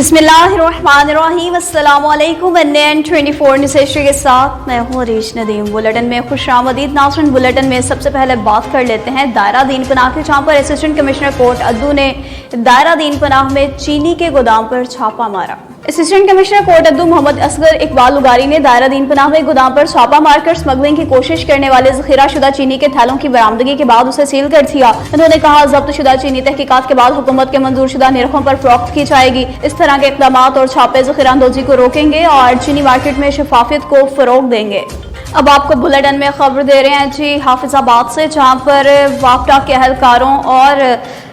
बिस्मिल्लाहिर्रहमानिर्रहीम अस्सलामुअलैकुम। NN24 news Asia के साथ मैं हूँ अरीश नदीम। बुलेटिन में खुशामदीद नाज़रीन। बुलेटिन में सबसे पहले बात कर लेते हैं दायरा दीन पनाह की, जहाँ पर असिस्टेंट कमिश्नर कोर्ट अद्दू ने दायरा दीन पनाह में चीनी के गोदाम पर छापा मारा। असिस्टेंट कमिश्नर कोर्ट अद्दू मोहम्मद असगर इकबाल उगारी ने दायरा दीन पनाह में गोदाम पर छापा मारकर स्मगलिंग की कोशिश करने वाले ज़ख़ीरा शुदा चीनी के थैलों की बरामदगी के बाद उसे सील कर दिया। उन्होंने कहा, जब्त शुदा चीनी तहकीकात के बाद हुकूमत के मंजूर शुदा निरखों पर फरोख्त की जाएगी। इस तरह के इक़दामात और छापे ज़ख़ीरा अंदोज़ी को रोकेंगे और चीनी मार्केट में शफाफियत को फ़रोग़ देंगे। अब आपको बुलेटिन में खबर दे रहे हैं जी हाफिजाबाद से, जहाँ पर वापटा के एहलकारों और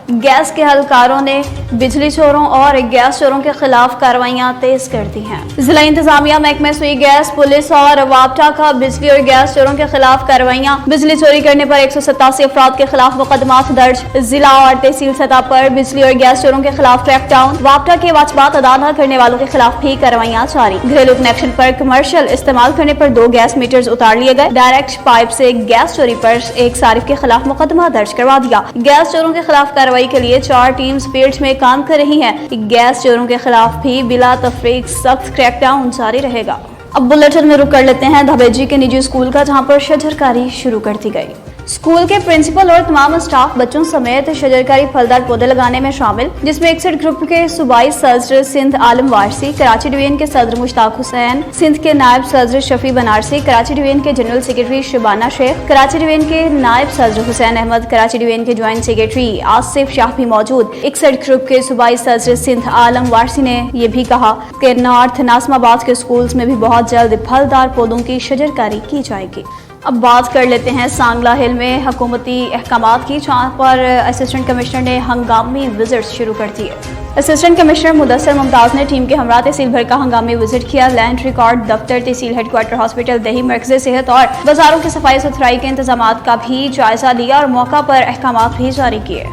गैस के एहलकारों ने बिजली चोरों और गैस चोरों के खिलाफ कार्रवाइयां तेज कर दी हैं। जिला इंतजामिया महकमे सुई गैस, पुलिस और वापटा का बिजली और गैस चोरों के खिलाफ कार्रवाइयां। बिजली चोरी करने पर 187 अफराद के खिलाफ मुकदमात दर्ज। जिला और तहसील सतह पर बिजली और गैस चोरों के खिलाफ क्रैकडाउन। वापटा के वाजबात अदा न करने वालों के खिलाफ भी कार्रवाइयां जारी। घरेलू कनेक्शन पर कमर्शियल इस्तेमाल करने पर 2 गैस मीटर्स उतार लिए गए। डायरेक्ट पाइप से गैस चोरी पर एक सारिफ के खिलाफ मुकदमा दर्ज करवा दिया। गैस चोरों के खिलाफ कार्रवाई के लिए 4 टीम्स फील्ड में काम कर रही हैं। गैस चोरों के खिलाफ भी बिला तफरीक सख्त क्रैकडाउन जारी रहेगा। अब बुलेटिन में रुक कर लेते हैं धबेजी के निजी स्कूल का, जहां पर शजरकारी शुरू कर दी गई। स्कूल के प्रिंसिपल और तमाम स्टाफ बच्चों समेत शजरकारी फलदार पौधे लगाने में शामिल, जिसमें 61 ग्रुप के सूबाई सदर सिंध आलम वारसी, कराची डिवीजन के सदर मुश्ताक हुसैन, सिंध के नायब सदर शफी बनारसी, कराची डिवीजन के general secretary Shabana Shaikh, Karachi division के नायब सदर हुसैन अहमद, कराची डिवीजन के ज्वाइंट सेक्रेटरी आसिफ शाह भी मौजूद। 61 ग्रुप के सूबाई सदर सिंध आलम वारसी ने यह भी कहा कि नॉर्थ नासमाबाद के स्कूल्स में भी बहुत जल्द फलदार पौधों की शजरकारी की जाएगी। अब बात कर लेते हैं सांगला हिल में हुकूमती अहकामात की, जहाँ पर असिस्टेंट कमिश्नर ने हंगामी विजिट शुरू कर दिए। असिस्टेंट कमिश्नर मुदस्सर मुमताज ने टीम के हमरा तहसील भर का हंगामी विजिट किया। लैंड रिकॉर्ड दफ्तर, तहसील हेडक्वार्टर, हॉस्पिटल, दही मरकज़ सेहत और बाजारों की सफाई सुथराई के इंतजामात का भी जायजा लिया और मौका पर अहकामात भी जारी किए।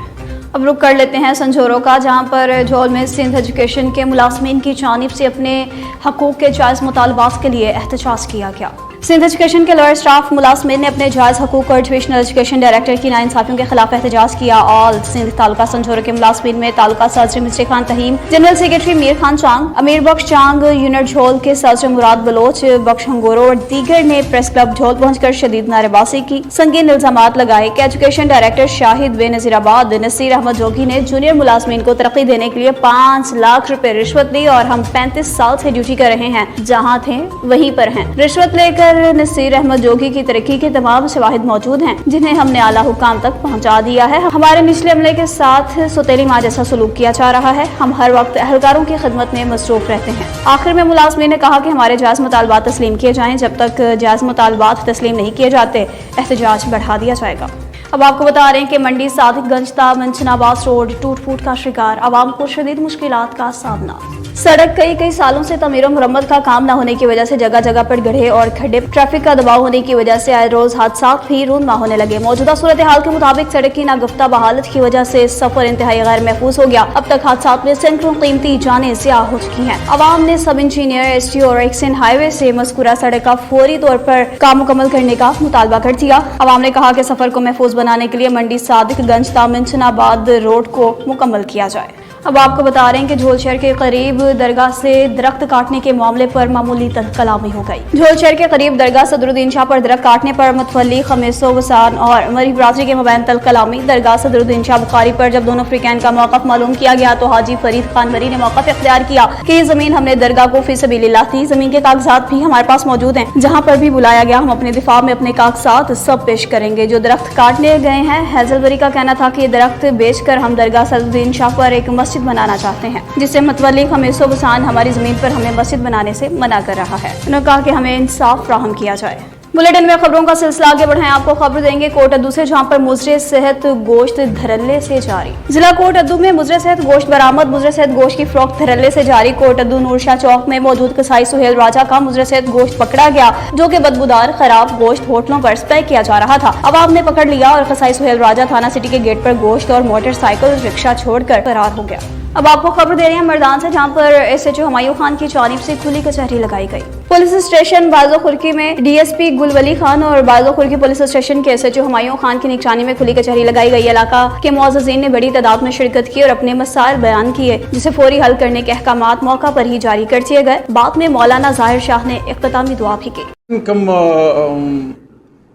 अब रुक कर लेते हैं संजोरों का, जहाँ पर झोल में सिंध एजुकेशन के मुलाजमीन की जानिब से अपने हकूक़ के जायज़ मुतालबात के लिए एहतजाज किया गया। सिंध एजुकेशन के लॉयर स्टाफ मुलाजमीन ने अपने जायज़ हकूक़ और डिविजनल एजुकेशन डायरेक्टर की नाइंसाफियों के खिलाफ एहतजाज किया। ऑल सिंध तालुका संजोर के मुलाजमीन में तालुका सदर mister Khan Tahim, general secretary Mir Khan Chang, Amir Bakhsh चांग, यूनिट झोल के सदर मुराद बलोच, बख्श हंगोरो और दीगर ने प्रेस क्लब झोल पहुंचकर शदीद नारेबाजी की, संगीन इल्जामात लगाए कि एजुकेशन डायरेक्टर शाहिद बे नजीराबाद नसीर अहमद जोगी ने जूनियर मुलाजमीन को तरक्की देने के लिए 5 लाख रुपए रिश्वत ली और हम 35 साल से ड्यूटी कर रहे हैं, जहाँ थे वहीं पर हैं। रिश्वत लेकर नसीर अहमद जोगी की तरक्की के तमाम शवाहिद मौजूद हैं, जिन्हें हमने आला हुकाम तक पहुंचा दिया है। हमारे निचले अमले के साथ सौतेली माँ जैसा सलूक किया जा रहा है। हम हर वक्त एहलकारों की खिदमत में मसरूफ रहते हैं। आखिर में मुलाजमीन ने कहा कि हमारे जायज़ मुतालबात तस्लीम किए जाएं। जब तक जायज़ मुतालबात तस्लीम नहीं किए जाते, एहतजाज बढ़ा दिया जाएगा। अब आपको बता रहे हैं कि मंडी सादिकगंज मंचनाबाद रोड टूट फूट का शिकार, आवाम को शदीद मुश्किलात का सामना। सड़क कई सालों से तमीर और मुरम्मत का काम न होने की वजह से जगह जगह पर गड्ढे और खड्डे, ट्रैफिक का दबाव होने की वजह से आए रोज हादसा भी रूनमा होने लगे। मौजूदा सूरत हाल के मुताबिक सड़क की नागुफ्ता बहालत की वजह से सफर इंतहाई गैर महफूज हो गया। अब तक हादसा में सैकड़ों कीमती जानें ज़िया हो चुकी हैं। अवाम ने सब इंजीनियर, STO और एक्सन हाईवे से मज़कूरा सड़क का फौरी तौर पर काम मुकम्मल करने का मुतालबा कर दिया। अवाम ने कहा कि सफर को महफूज बनाने के लिए मंडी सादिकगंज मंचनाबाद रोड को मुकम्मल किया जाए। अब आपको बता रहे हैं कि झोल शहर के करीब दरगाह से दरख्त काटने के मामले पर मामूली कलामी हो गई। झोल शहर के करीब दरगाह सदरुद्दीन शाह पर दरख्त काटने पर मुतवल्ली खमीसो वसान और मरी बरादरी के मबैन कलामी। दरगाह सदरुद्दीन शाह बुखारी पर जब दोनों फ्रीकैन का मौक़िफ़ मालूम किया गया तो हाजी फरीद खान वरी ने मौक़िफ़ इख्तियार किया कि ये जमीन हमने दरगाह को फी सबीलिल्लाह दी। जमीन के कागजात भी हमारे पास मौजूद हैं। जहाँ पर भी बुलाया गया हम अपने दिफा में अपने कागजात सब पेश करेंगे। जो दरख्त काटने गए हैं, हैजलवरी का कहना था कि ये दरख्त बेचकर हम दरगाह सदरुद्दीन शाह पर एक मस्जिद बनाना चाहते हैं, जिससे मुतवल्ली खमीसो वसान हमारी जमीन पर हमें मस्जिद बनाने से मना कर रहा है। उन्होंने कहा कि हमें इंसाफ फ्राहम किया जाए। बुलेटिन में खबरों का सिलसिला आगे बढ़ाएं। आपको खबर देंगे कोट अद्दू से, जहाँ पर मुजरे सेहत गोश्त धरल्ले से जारी। जिला कोट अद्दू में मुजरे सेहत गोश्त बरामद। मुजरे सेहत गोश्त की फरोख्त धरल्ले से जारी। कोट अद्दू नूरशाह चौक में मौजूद कसाई सुहेल राजा का मुजरे सेहत गोश्त पकड़ा गया, जो कि बदबूदार खराब गोश्त होटलों पर स्प्रे किया जा रहा था। अवाम ने पकड़ लिया और कसाई सुहेल राजा थाना सिटी के गेट पर गोश्त और मोटरसाइकिल रिक्शा छोड़कर फरार हो गया। अब आपको खबर दे रहे हैं मर्दान से, जहाँ पर SHO हुमायूं खान की जानिब से खुली कचहरी लगाई गई। पुलिस स्टेशन बाजो खुर्की में डीएसपी गुलवली खान और बाजो खुर्की पुलिस स्टेशन के एसएचओ हुमायूं खान की निगरानी में खुली कचहरी लगाई गई। इलाका के मुअज़्ज़िज़ीन ने बड़ी तादाद में शिरकत की और अपने मसाइल बयान किए, जिसे फौरी हल करने के अहकामात मौका पर ही जारी कर दिए गए। बाद में मौलाना ज़ाहिर शाह ने इख्तितामी दुआ भी की। कम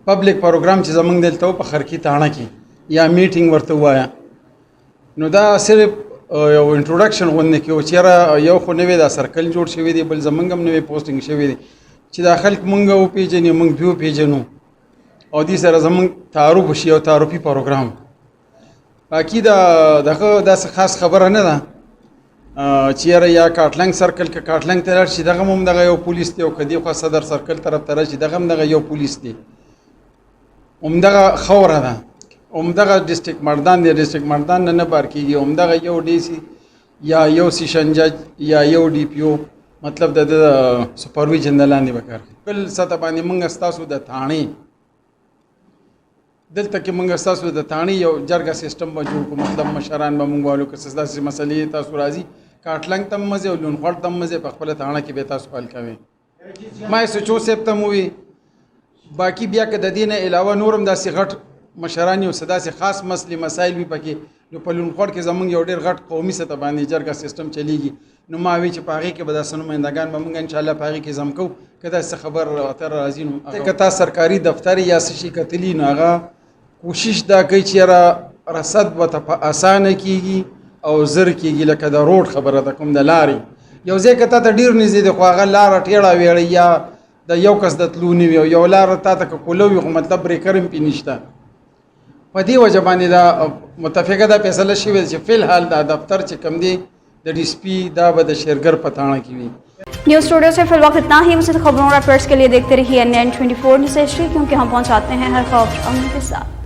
पब्लिक प्रोग्राम چې زمونږ دلته په خرکی تاڼه کې یا میټینګ ورته وایا نو دا صرف یو انټروډکشن غونډه کې او چیرې یو خو نوې دا سرکل جوړ شوی دی، بل زمونږ هم نوې پوسټینګ شوی دی چې دا خلک مونږ او پیژنې مونږ دیو پیژنو او دې سره زمونږ تعارف وشي او تعارفي پروګرام. باقي دا دغه داسې خاص خبره نه ده چیرې یا کاټلنګ سرکل کې کاټلنګ ته راشي دغه هم دغه یو پولیس دی او کدی خو صدر سرکل طرف ته راشي دغه هم دغه یو پولیس دی، همدغه خوره ده، همدغه ډسټریکټ مردان دی، ډسټریکټ مردان نه بار کېږي، همدغه یو ډي سي یا یو سیشن جج یا یو ډي پی او مطلب د سپرویژن د لاندې به کار کوي. بل سطح باندې موږ ستاسو د تھاڼې دلته کې موږ ستاسو د تھاڼې یو جرګه سیسټم به جوړ کړو، مطلب مشران به موږ والو که څه داسې مسلې تاسو راځي کاټلنګ ته هم مزې او لونخوړ ته هم مزې په خپله تھاڼه کې به تاسو حل کوئ. ما ایس ایچ او صاحب ته م ووي باقي بیا که د دې نه علاوه نور هم داسې غټ مشران یو څه داسې خاص مسلې مسایل وي پکې نو په لونخوړ کې زمونږ یو ډېر غټ قومي سطح باندې جرګه سیسټم چلیږي نو ما وی چې په هغې کې به داسې نمایندګان به موږ انشاءالله په هغې کې ضم کوو که داسې خبر اتر راځي نو که تا سرکاري دفتر یا څه شي کتلي نو هغه کوشش دا کوي چې یاره رصد ورته په اسانه کېږي او زر کېږي. لکه د روډ خبره ده کوم د لارې یو ځای که تا ته ډېر نږدې دی خو هغه لاره ټیړه ویړه یا د یو کس د تلو نه وي او یو لاره تا ته که کوله وي خو مطلب بریکر هم پې نشته. په دې وجه باندې دا متفقه دا فیصله شوې ده چې فی الحال دا دفتر چې کم دی د ډي اس پي دا به د شیرګر په تاڼه کې وي. न्यूज़ स्टूडियो से फिल वक्त इतना ही। मज़ीद खबरों और अपडेट्स के लिए देखते रहिए NN24 न्यूज़ हिस्ट्री, क्योंकि हम पहुंचाते हैं हर खबर अमन के साथ।